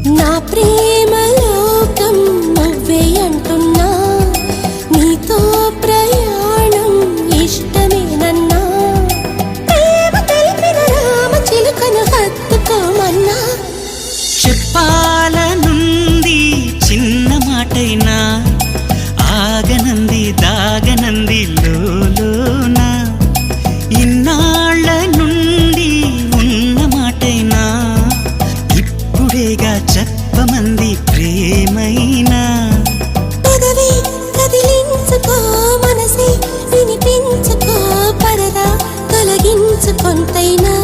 నా ప్రేమ లోకం నువ్వే అంటున్నా, నీతో ప్రయాణం ఇష్టమేనన్నా, ప్రేమ తెలిపిన రామ చిలుకను హత్తుకోమన్నా. చెప్పాలనుంది చిన్న మాటైనా, ఆగనంది దాగనంది లోలోన, ఇన్నాళ్ళ నుండి ఉన్న మాటైనా, ఇప్పుడేగా చెప్పమంది ప్రేమైనా. పెదవి కదిలించుకో, మనసే వినిపించుకో, పరదా తొలగించు కొంతైనా.